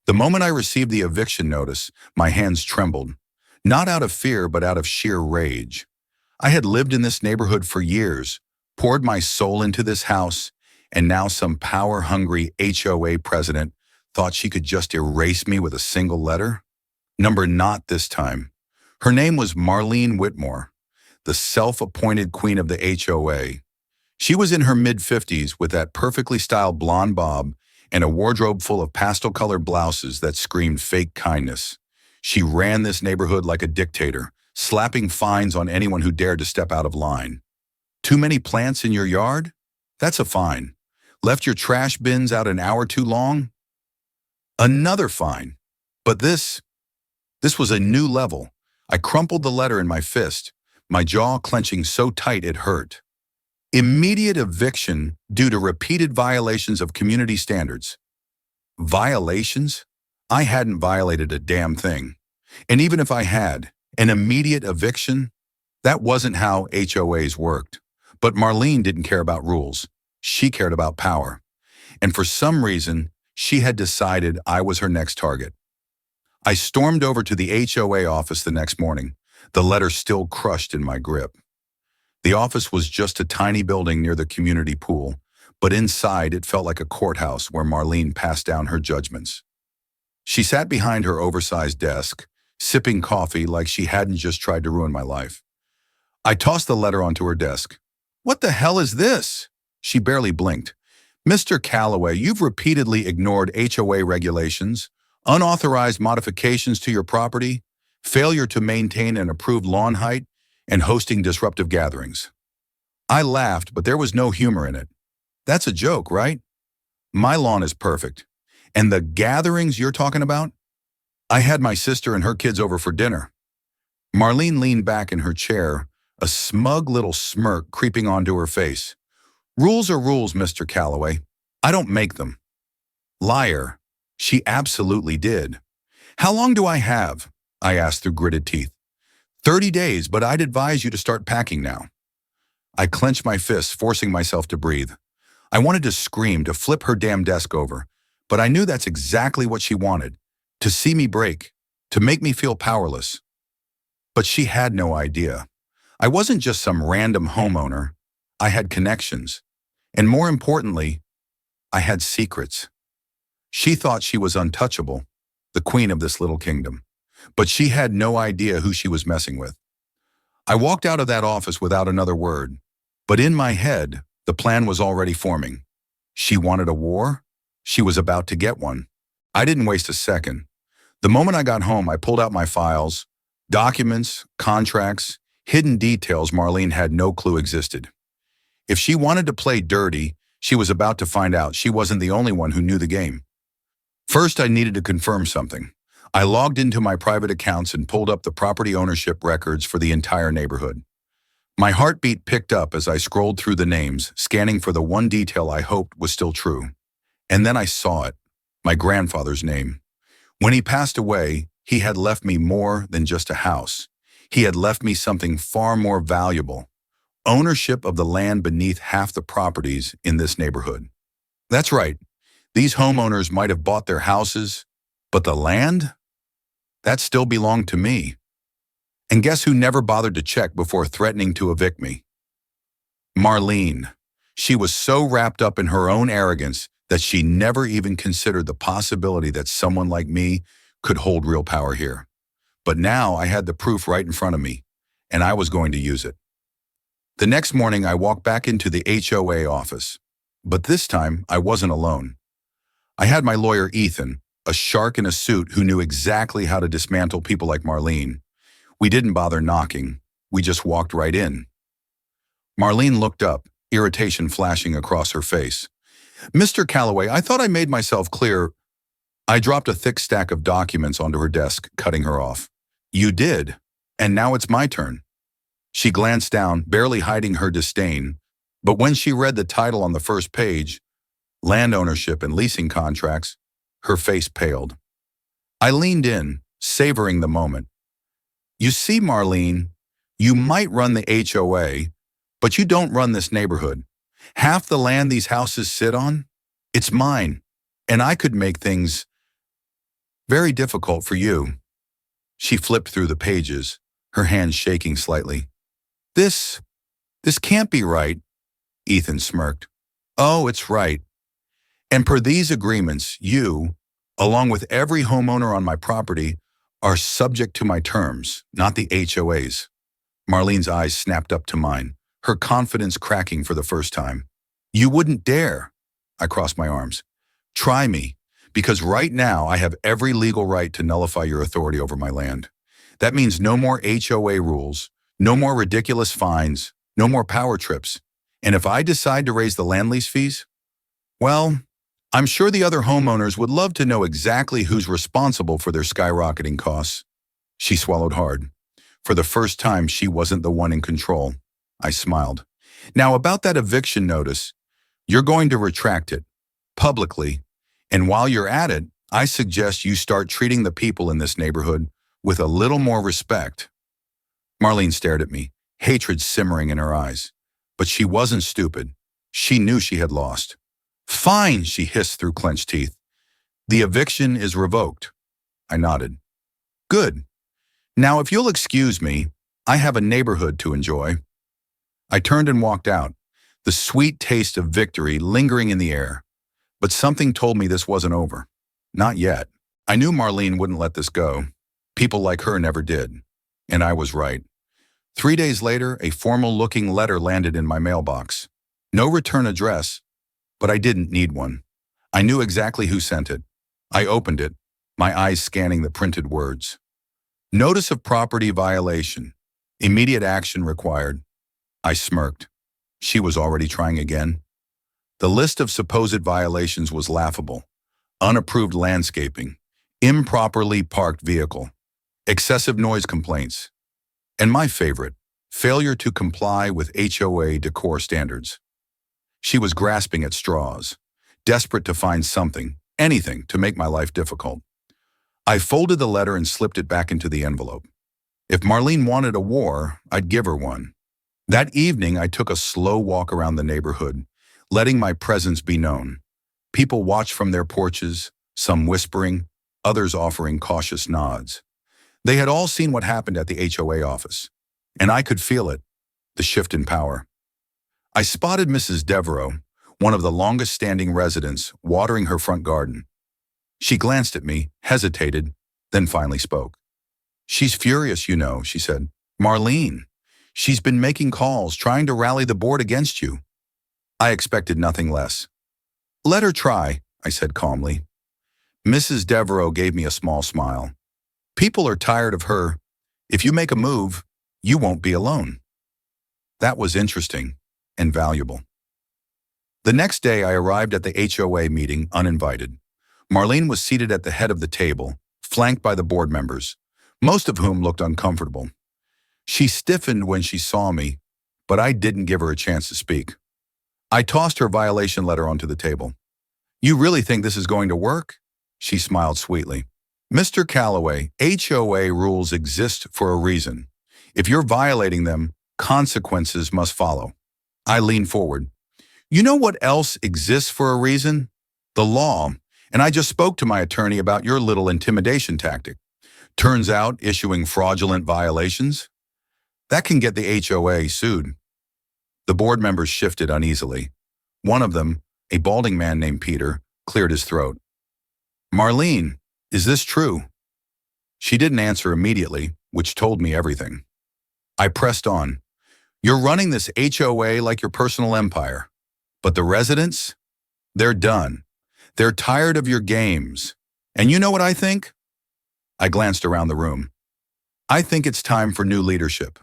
The moment I received the eviction notice, my hands trembled, not out of fear but out of sheer rage. I had lived in this neighborhood for years, poured my soul into this house, and now some power-hungry HOA president thought she could just erase me with a single letter? Not this time. Her name was Marlene Whitmore, the self-appointed queen of the HOA. She was in her mid-50s with that perfectly styled blonde bob and a wardrobe full of pastel-colored blouses that screamed fake kindness. She ran this neighborhood like a dictator, slapping fines on anyone who dared to step out of line. Too many plants in your yard? That's a fine. Left your trash bins out an hour too long? Another fine. But this was a new level. I crumpled the letter in my fist, my jaw clenching so tight it hurt. Immediate eviction due to repeated violations of community standards. Violations? I hadn't violated a damn thing. And even if I had, an immediate eviction? That wasn't how HOAs worked. But Marlene didn't care about rules. She cared about power. And for some reason, she had decided I was her next target. I stormed over to the HOA office the next morning, the letter still crushed in my grip. The office was just a tiny building near the community pool, but inside it felt like a courthouse where Marlene passed down her judgments. She sat behind her oversized desk, sipping coffee like she hadn't just tried to ruin my life. I tossed the letter onto her desk. "What the hell is this?" She barely blinked. "Mr. Calloway, you've repeatedly ignored HOA regulations, unauthorized modifications to your property, failure to maintain an approved lawn height, and hosting disruptive gatherings." I laughed, but there was no humor in it. "That's a joke, right? My lawn is perfect. And the gatherings you're talking about? I had my sister and her kids over for dinner." Marlene leaned back in her chair, a smug little smirk creeping onto her face. "Rules are rules, Mr. Calloway. I don't make them." Liar. She absolutely did. "How long do I have?" I asked through gritted teeth. 30 days, but I'd advise you to start packing now." I clenched my fists, forcing myself to breathe. I wanted to scream, to flip her damn desk over, but I knew that's exactly what she wanted, to see me break, to make me feel powerless. But she had no idea. I wasn't just some random homeowner. I had connections. And more importantly, I had secrets. She thought she was untouchable, the queen of this little kingdom. But she had no idea who she was messing with. I walked out of that office without another word. But in my head, the plan was already forming. She wanted a war. She was about to get one. I didn't waste a second. The moment I got home, I pulled out my files, documents, contracts, hidden details Marlene had no clue existed. If she wanted to play dirty, she was about to find out she wasn't the only one who knew the game. First, I needed to confirm something. I logged into my private accounts and pulled up the property ownership records for the entire neighborhood. My heartbeat picked up as I scrolled through the names, scanning for the one detail I hoped was still true. And then I saw it, my grandfather's name. When he passed away, he had left me more than just a house. He had left me something far more valuable: ownership of the land beneath half the properties in this neighborhood. That's right, these homeowners might have bought their houses, but the land? That still belonged to me. And guess who never bothered to check before threatening to evict me? Marlene. She was so wrapped up in her own arrogance that she never even considered the possibility that someone like me could hold real power here. But now I had the proof right in front of me, and I was going to use it. The next morning, I walked back into the HOA office. But this time, I wasn't alone. I had my lawyer, Ethan, a shark in a suit who knew exactly how to dismantle people like Marlene. We didn't bother knocking. We just walked right in. Marlene looked up, irritation flashing across her face. "Mr. Calloway, I thought I made myself clear." I dropped a thick stack of documents onto her desk, cutting her off. "You did, and now it's my turn." She glanced down, barely hiding her disdain, but when she read the title on the first page, Land Ownership and Leasing Contracts, her face paled. I leaned in, savoring the moment. "You see, Marlene, you might run the HOA, but you don't run this neighborhood. Half the land these houses sit on, it's mine, and I could make things Very difficult for you. She flipped through the pages, her hands shaking slightly. This can't be right, Ethan smirked. Oh, it's right. And per these agreements, you, along with every homeowner on my property, are subject to my terms, not the HOA's. Marlene's eyes snapped up to mine, her confidence cracking for the first time. You wouldn't dare. I crossed my arms. Try me, because right now I have every legal right to nullify your authority over my land. That means no more HOA rules, no more ridiculous fines, no more power trips. And if I decide to raise the land lease fees, well, I'm sure the other homeowners would love to know exactly who's responsible for their skyrocketing costs. She swallowed hard. For the first time, she wasn't the one in control. I smiled. Now, about that eviction notice, you're going to retract it, publicly. And while you're at it, I suggest you start treating the people in this neighborhood with a little more respect. Marlene stared at me, hatred simmering in her eyes. But she wasn't stupid. She knew she had lost. Fine, she hissed through clenched teeth. The eviction is revoked. I nodded. Good. Now, if you'll excuse me, I have a neighborhood to enjoy. I turned and walked out, the sweet taste of victory lingering in the air. But something told me this wasn't over. Not yet. I knew Marlene wouldn't let this go. People like her never did. And I was right. 3 days later, a formal-looking letter landed in my mailbox. No return address, but I didn't need one. I knew exactly who sent it. I opened it, my eyes scanning the printed words. Notice of property violation. Immediate action required. I smirked. She was already trying again. The list of supposed violations was laughable. Unapproved landscaping, improperly parked vehicle, excessive noise complaints, and my favorite, failure to comply with HOA decor standards. She was grasping at straws, desperate to find something, anything, to make my life difficult. I folded the letter and slipped it back into the envelope. If Marlene wanted a war, I'd give her one. That evening, I took a slow walk around the neighborhood, letting my presence be known. People watched from their porches, some whispering, others offering cautious nods. They had all seen what happened at the HOA office, and I could feel it, the shift in power. I spotted Mrs. Devereaux, one of the longest-standing residents, watering her front garden. She glanced at me, hesitated, then finally spoke. She's furious, you know, she said. Marlene, she's been making calls, trying to rally the board against you. I expected nothing less. Let her try, I said calmly. Mrs. Devereaux gave me a small smile. People are tired of her. If you make a move, you won't be alone. That was interesting and valuable. The next day, I arrived at the HOA meeting uninvited. Marlene was seated at the head of the table, flanked by the board members, most of whom looked uncomfortable. She stiffened when she saw me, but I didn't give her a chance to speak. I tossed her violation letter onto the table. You really think this is going to work? She smiled sweetly. Mr. Calloway, HOA rules exist for a reason. If you're violating them, consequences must follow. I leaned forward. You know what else exists for a reason? The law. And I just spoke to my attorney about your little intimidation tactic. Turns out issuing fraudulent violations? That can get the HOA sued. The board members shifted uneasily. One of them, a balding man named Peter, cleared his throat. Marlene, is this true? She didn't answer immediately, which told me everything. I pressed on. You're running this HOA like your personal empire. But the residents? They're done. They're tired of your games. And you know what I think? I glanced around the room. I think it's time for new leadership.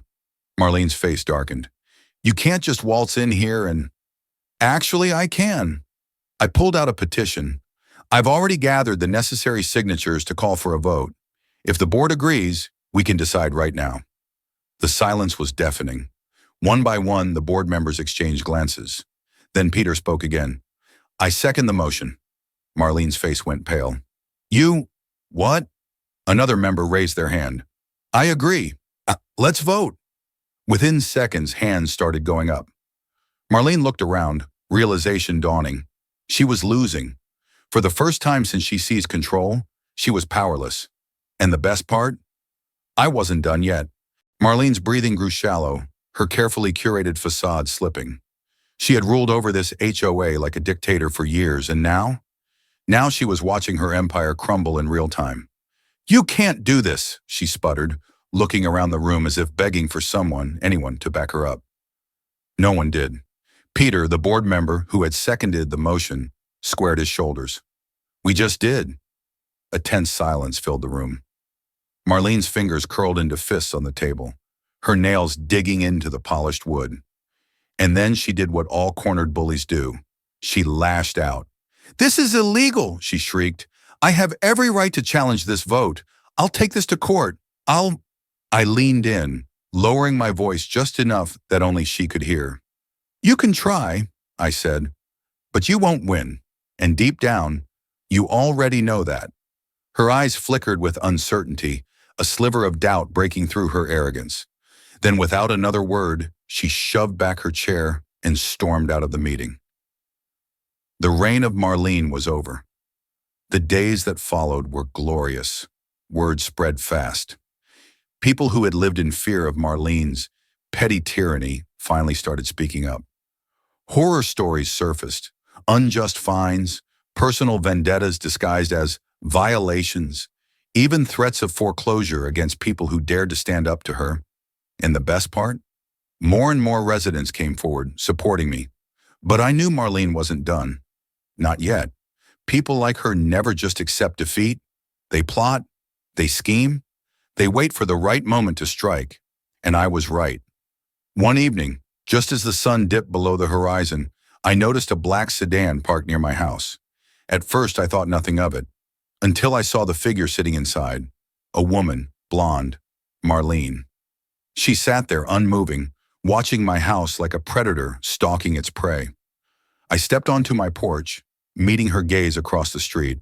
Marlene's face darkened. You can't just waltz in here and... Actually, I can. I pulled out a petition. I've already gathered the necessary signatures to call for a vote. If the board agrees, we can decide right now. The silence was deafening. One by one, the board members exchanged glances. Then Peter spoke again. I second the motion. Marlene's face went pale. You... what? Another member raised their hand. I agree. Let's vote. Within seconds, hands started going up. Marlene looked around, realization dawning. She was losing. For the first time since she seized control, She was powerless. And the best part? I wasn't done yet. Marlene's breathing grew shallow, her carefully curated facade slipping. She had ruled over this HOA like a dictator for years, and now she was watching her empire crumble in real time. "You can't do this," she sputtered, looking around the room as if begging for anyone, to back her up. No one did. Peter, the board member who had seconded the motion, squared his shoulders. "We just did." A tense silence filled the room. Marlene's fingers curled into fists on the table, her nails digging into the polished wood. And then she did what all cornered bullies do. She lashed out. "This is illegal," she shrieked. "I have every right to challenge this vote. I'll take this to court. I leaned in, lowering my voice just enough that only she could hear. "You can try," I said, "but you won't win. And deep down, you already know that." Her eyes flickered with uncertainty, a sliver of doubt breaking through her arrogance. Then, without another word, she shoved back her chair and stormed out of the meeting. The reign of Marlene was over. The days that followed were glorious. Word spread fast. People who had lived in fear of Marlene's petty tyranny finally started speaking up. Horror stories surfaced, unjust fines, personal vendettas disguised as violations, even threats of foreclosure against people who dared to stand up to her. And the best part? More and more residents came forward, supporting me. But I knew Marlene wasn't done. Not yet. People like her never just accept defeat. They plot, they scheme, they wait for the right moment to strike. And I was right. One evening, just as the sun dipped below the horizon, I noticed a black sedan parked near my house. At first, I thought nothing of it, until I saw the figure sitting inside. A woman, blonde, Marlene. She sat there unmoving, watching my house like a predator stalking its prey. I stepped onto my porch, meeting her gaze across the street.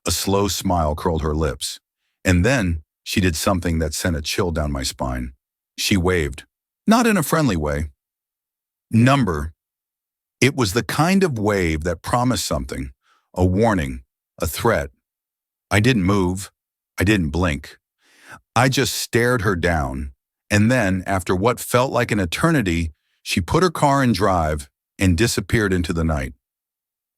A slow smile curled her lips. And then she did something that sent a chill down my spine. She waved, not in a friendly way. Number. It was the kind of wave that promised something, a warning, a threat. I didn't move. I didn't blink. I just stared her down. And then, after what felt like an eternity, she put her car in drive and disappeared into the night.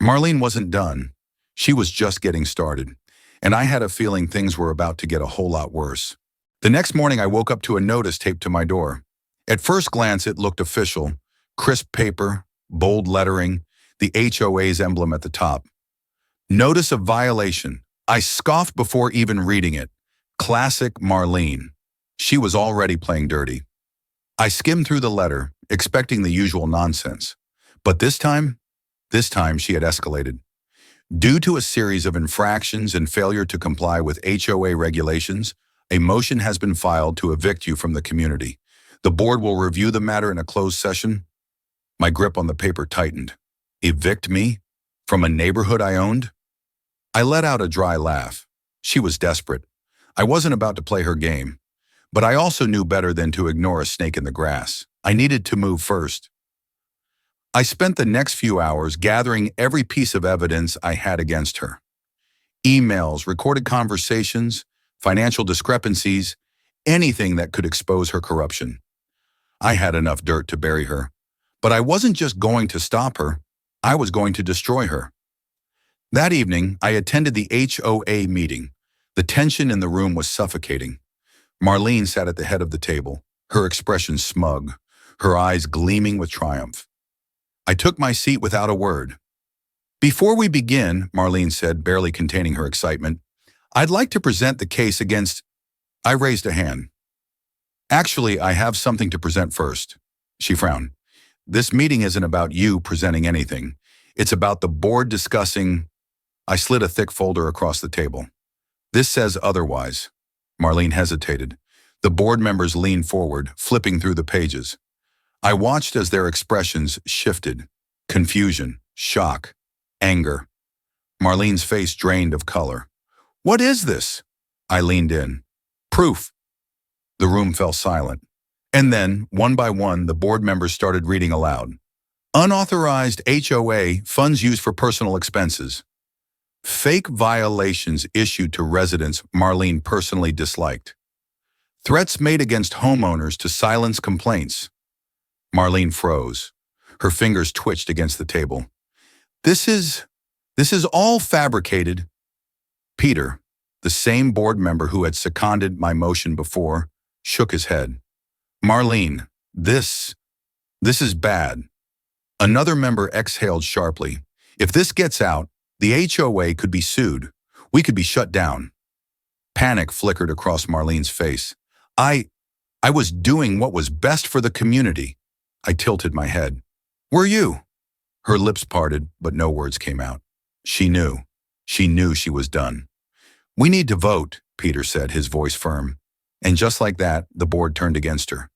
Marlene wasn't done. She was just getting started. And I had a feeling things were about to get a whole lot worse. The next morning, I woke up to a notice taped to my door. At first glance, it looked official. Crisp paper, bold lettering, the HOA's emblem at the top. Notice of violation. I scoffed before even reading it. Classic Marlene. She was already playing dirty. I skimmed through the letter, expecting the usual nonsense. But this time she had escalated. Due to a series of infractions and failure to comply with HOA regulations, a motion has been filed to evict you from the community. The board will review the matter in a closed session. My grip on the paper tightened. Evict me? From a neighborhood I owned? I let out a dry laugh. She was desperate. I wasn't about to play her game. But I also knew better than to ignore a snake in the grass. I needed to move first. I spent the next few hours gathering every piece of evidence I had against her. Emails, recorded conversations, financial discrepancies, anything that could expose her corruption. I had enough dirt to bury her. But I wasn't just going to stop her. I was going to destroy her. That evening, I attended the HOA meeting. The tension in the room was suffocating. Marlene sat at the head of the table, her expression smug, her eyes gleaming with triumph. I took my seat without a word. "Before we begin," Marlene said, barely containing her excitement, "I'd like to present the case against—" I raised a hand. "Actually, I have something to present first." She frowned. "This meeting isn't about you presenting anything. It's about the board discussing—" I slid a thick folder across the table. "This says otherwise." Marlene hesitated. The board members leaned forward, flipping through the pages. I watched as their expressions shifted. Confusion, shock, anger. Marlene's face drained of color. "What is this?" I leaned in. "Proof." The room fell silent. And then, one by one, the board members started reading aloud. "Unauthorized HOA funds used for personal expenses." Fake violations issued to residents Marlene personally disliked. Threats made against homeowners to silence complaints. Marlene froze. Her fingers twitched against the table. This is all fabricated. Peter, the same board member who had seconded my motion before, shook his head. Marlene, this is bad. Another member exhaled sharply. If this gets out, the HOA could be sued. We could be shut down. Panic flickered across Marlene's face. I was doing what was best for the community. I tilted my head. Were you? Her lips parted, but no words came out. She knew. She knew she was done. We need to vote, Peter said, his voice firm. And just like that, the board turned against her.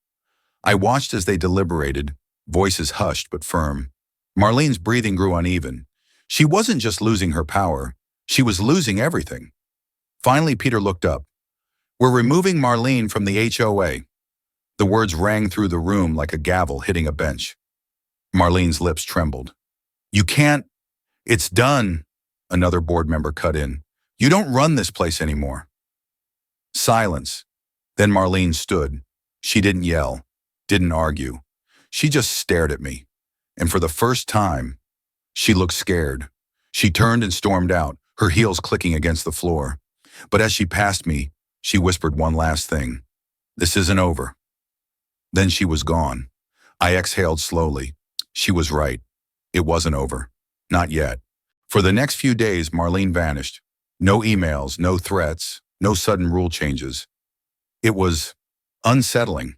I watched as they deliberated, voices hushed but firm. Marlene's breathing grew uneven. She wasn't just losing her power, she was losing everything. Finally, Peter looked up. We're removing Marlene from the HOA. The words rang through the room like a gavel hitting a bench. Marlene's lips trembled. You can't. It's done, another board member cut in. You don't run this place anymore. Silence. Then Marlene stood. She didn't yell, didn't argue. She just stared at me. And for the first time, she looked scared. She turned and stormed out, her heels clicking against the floor. But as she passed me, she whispered one last thing. This isn't over. Then she was gone. I exhaled slowly. She was right. It wasn't over. Not yet. For the next few days, Marlene vanished. No emails, no threats, no sudden rule changes. It was unsettling.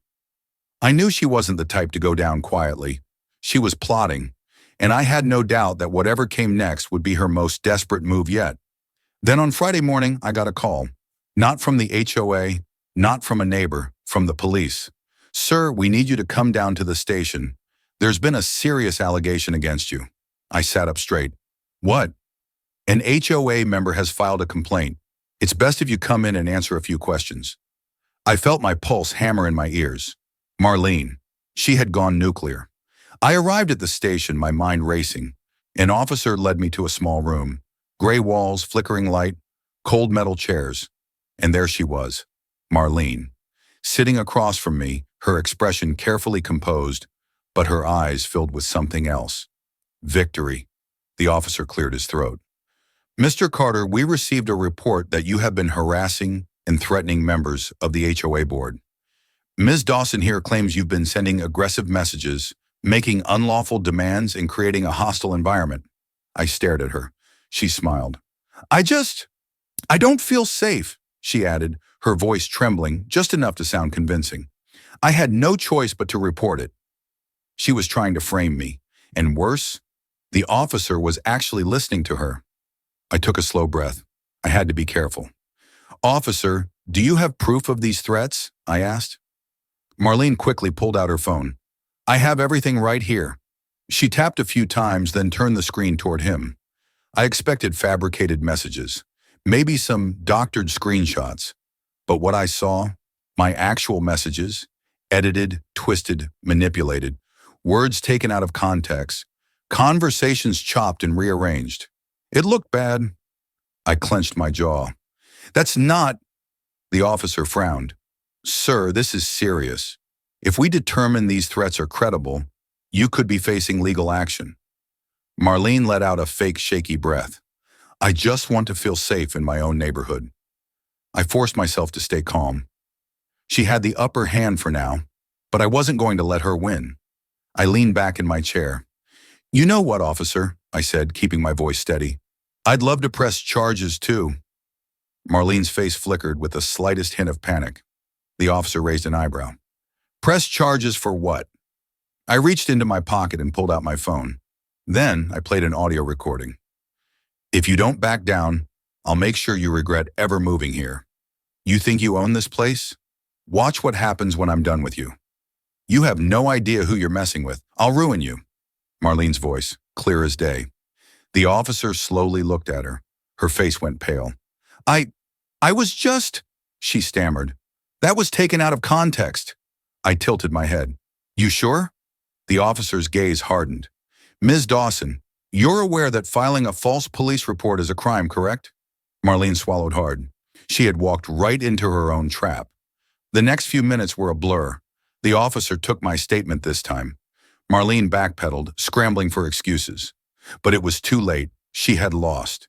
I knew she wasn't the type to go down quietly. She was plotting, and I had no doubt that whatever came next would be her most desperate move yet. Then on Friday morning, I got a call. Not from the HOA, not from a neighbor, from the police. Sir, we need you to come down to the station. There's been a serious allegation against you. I sat up straight. What? An HOA member has filed a complaint. It's best if you come in and answer a few questions. I felt my pulse hammer in my ears. Marlene. She had gone nuclear. I arrived at the station, my mind racing. An officer led me to a small room. Gray walls, flickering light, cold metal chairs. And there she was, Marlene. Sitting across from me, her expression carefully composed, but her eyes filled with something else. Victory. The officer cleared his throat. Mr. Carter, we received a report that you have been harassing and threatening members of the HOA board. Ms. Dawson here claims you've been sending aggressive messages, making unlawful demands, and creating a hostile environment. I stared at her. She smiled. I don't feel safe, she added, her voice trembling just enough to sound convincing. I had no choice but to report it. She was trying to frame me, and worse, the officer was actually listening to her. I took a slow breath. I had to be careful. Officer, do you have proof of these threats? I asked. Marlene quickly pulled out her phone. I have everything right here. She tapped a few times, then turned the screen toward him. I expected fabricated messages, maybe some doctored screenshots. But what I saw, my actual messages, edited, twisted, manipulated, words taken out of context, conversations chopped and rearranged. It looked bad. I clenched my jaw. That's not... The officer frowned. Sir, this is serious. If we determine these threats are credible, you could be facing legal action. Marlene let out a fake shaky breath. I just want to feel safe in my own neighborhood. I forced myself to stay calm. She had the upper hand for now, but I wasn't going to let her win. I leaned back in my chair. You know what, officer, I said, keeping my voice steady. I'd love to press charges too. Marlene's face flickered with the slightest hint of panic. The officer raised an eyebrow. Press charges for what? I reached into my pocket and pulled out my phone. Then I played an audio recording. If you don't back down, I'll make sure you regret ever moving here. You think you own this place? Watch what happens when I'm done with you. You have no idea who you're messing with. I'll ruin you. Marlene's voice, clear as day. The officer slowly looked at her. Her face went pale. I was just, she stammered. That was taken out of context. I tilted my head. You sure? The officer's gaze hardened. Ms. Dawson, You're aware that filing a false police report is a crime, correct? Marlene swallowed hard. She had walked right into her own trap. The next few minutes were a blur. The officer took my statement this time. Marlene backpedaled, scrambling for excuses. But it was too late. She had lost.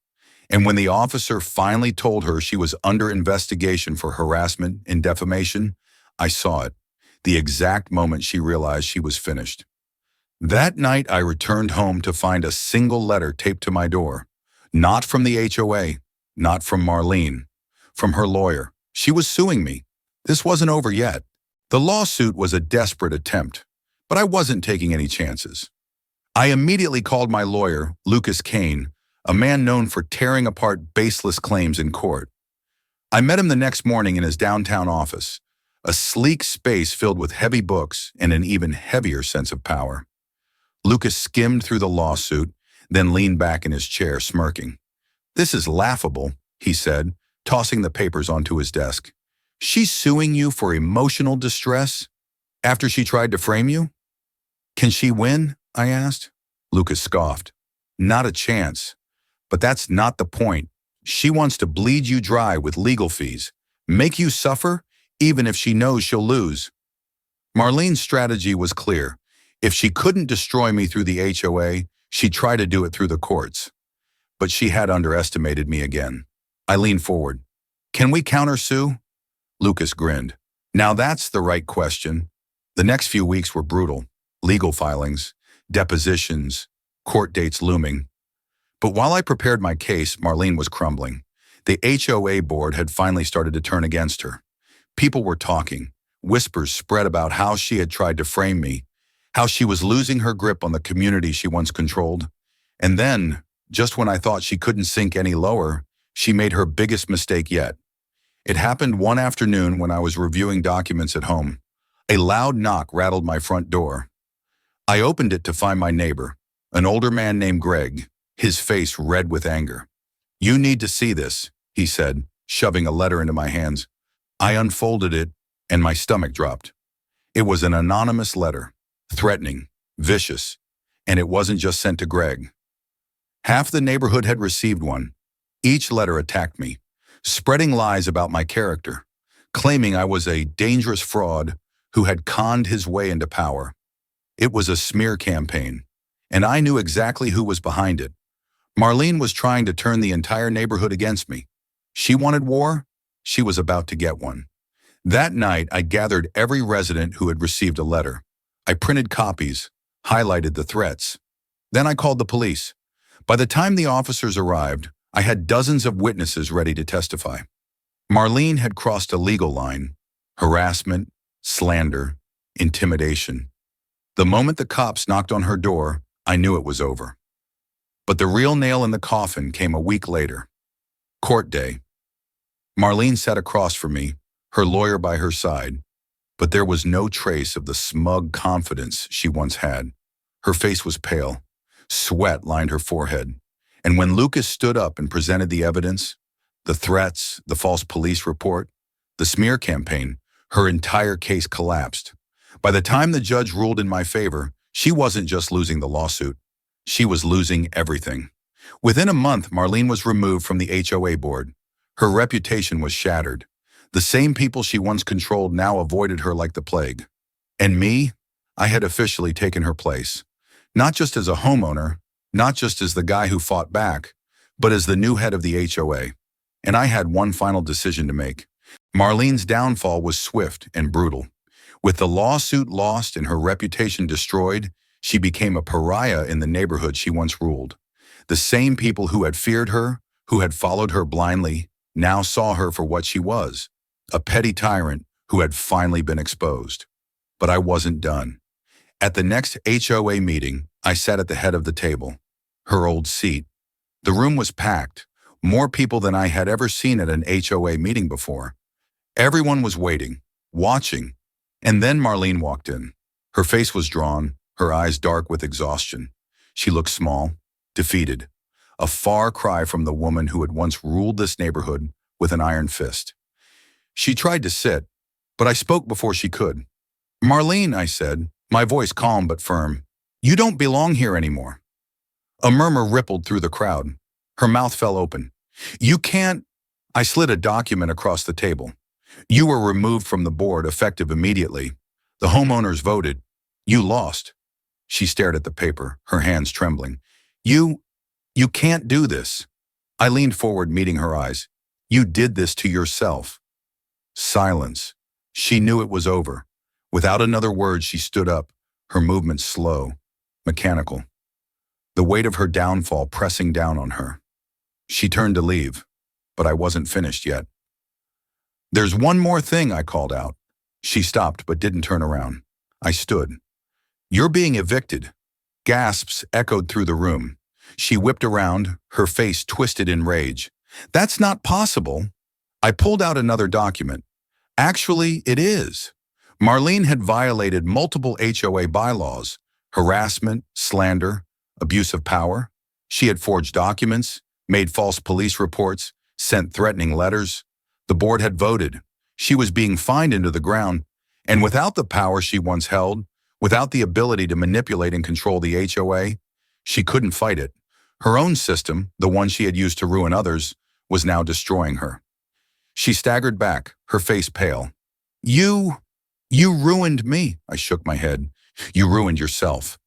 And when the officer finally told her she was under investigation for harassment and defamation, I saw it, the exact moment she realized she was finished. That night, I returned home to find a single letter taped to my door. Not from the HOA, not from Marlene, from her lawyer. She was suing me. This wasn't over yet. The lawsuit was a desperate attempt, but I wasn't taking any chances. I immediately called my lawyer, Lucas Kane, a man known for tearing apart baseless claims in court. I met him the next morning in his downtown office, a sleek space filled with heavy books and an even heavier sense of power. Lucas skimmed through the lawsuit, then leaned back in his chair, smirking. "This is laughable," he said, tossing the papers onto his desk. "She's suing you for emotional distress after she tried to frame you?" "Can she win?" I asked. Lucas scoffed. "Not a chance. But that's not the point. She wants to bleed you dry with legal fees, make you suffer, even if she knows she'll lose." Marlene's strategy was clear. If she couldn't destroy me through the HOA, she'd try to do it through the courts. But she had underestimated me again. I leaned forward. "Can we countersue?" Lucas grinned. "Now that's the right question." The next few weeks were brutal. Legal filings, depositions, court dates looming. But while I prepared my case, Marlene was crumbling. The HOA board had finally started to turn against her. People were talking. Whispers spread about how she had tried to frame me, how she was losing her grip on the community she once controlled. And then, just when I thought she couldn't sink any lower, she made her biggest mistake yet. It happened one afternoon when I was reviewing documents at home. A loud knock rattled my front door. I opened it to find my neighbor, an older man named Greg, his face red with anger. "You need to see this," he said, shoving a letter into my hands. I unfolded it, and my stomach dropped. It was an anonymous letter, threatening, vicious, and it wasn't just sent to Greg. Half the neighborhood had received one. Each letter attacked me, spreading lies about my character, claiming I was a dangerous fraud who had conned his way into power. It was a smear campaign, and I knew exactly who was behind it. Marlene was trying to turn the entire neighborhood against me. She wanted war. She was about to get one. That night, I gathered every resident who had received a letter. I printed copies, highlighted the threats. Then I called the police. By the time the officers arrived, I had dozens of witnesses ready to testify. Marlene had crossed a legal line: harassment, slander, intimidation. The moment the cops knocked on her door, I knew it was over. But the real nail in the coffin came a week later. Court day. Marlene sat across from me, her lawyer by her side, but there was no trace of the smug confidence she once had. Her face was pale. Sweat lined her forehead. And when Lucas stood up and presented the evidence, the threats, the false police report, the smear campaign, her entire case collapsed. By the time the judge ruled in my favor, she wasn't just losing the lawsuit. She was losing everything. Within a month, Marlene was removed from the HOA board. Her reputation was shattered. The same people she once controlled now avoided her like the plague. And me, I had officially taken her place. Not just as a homeowner, not just as the guy who fought back, but as the new head of the HOA. And I had one final decision to make. Marlene's downfall was swift and brutal. With the lawsuit lost and her reputation destroyed, she became a pariah in the neighborhood she once ruled. The same people who had feared her, who had followed her blindly, now saw her for what she was, a petty tyrant who had finally been exposed. But I wasn't done. At the next HOA meeting, I sat at the head of the table, her old seat. The room was packed, more people than I had ever seen at an HOA meeting before. Everyone was waiting, watching, and then Marlene walked in. Her face was drawn, her eyes dark with exhaustion. She looked small, defeated, a far cry from the woman who had once ruled this neighborhood with an iron fist. She tried to sit, but I spoke before she could. "Marlene," I said, my voice calm but firm, "you don't belong here anymore." A murmur rippled through the crowd. Her mouth fell open. You can't. I slid a document across the table. You were removed from the board, effective immediately. The homeowners voted. You lost. She stared at the paper, her hands trembling. You can't do this. I leaned forward, meeting her eyes. You did this to yourself. Silence. She knew it was over. Without another word, she stood up, her movements slow, mechanical. The weight of her downfall pressing down on her. She turned to leave, but I wasn't finished yet. There's one more thing, I called out. She stopped but didn't turn around. I stood. You're being evicted. Gasps echoed through the room. She whipped around, her face twisted in rage. That's not possible. I pulled out another document. Actually, it is. Marlene had violated multiple HOA bylaws: harassment, slander, abuse of power. She had forged documents, made false police reports, sent threatening letters. The board had voted. She was being fined into the ground, and without the power she once held, without the ability to manipulate and control the HOA, she couldn't fight it. Her own system, the one she had used to ruin others, was now destroying her. She staggered back, her face pale. You ruined me, I shook my head. You ruined yourself.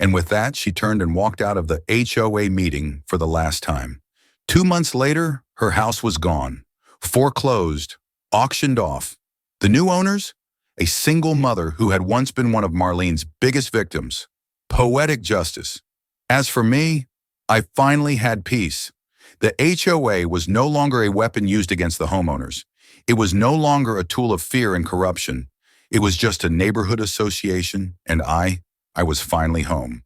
And with that, she turned and walked out of the HOA meeting for the last time. 2 months later, her house was gone, foreclosed, auctioned off. The new owners? A single mother who had once been one of Marlene's biggest victims. Poetic justice. As for me, I finally had peace. The HOA was no longer a weapon used against the homeowners. It was no longer a tool of fear and corruption. It was just a neighborhood association, and I was finally home.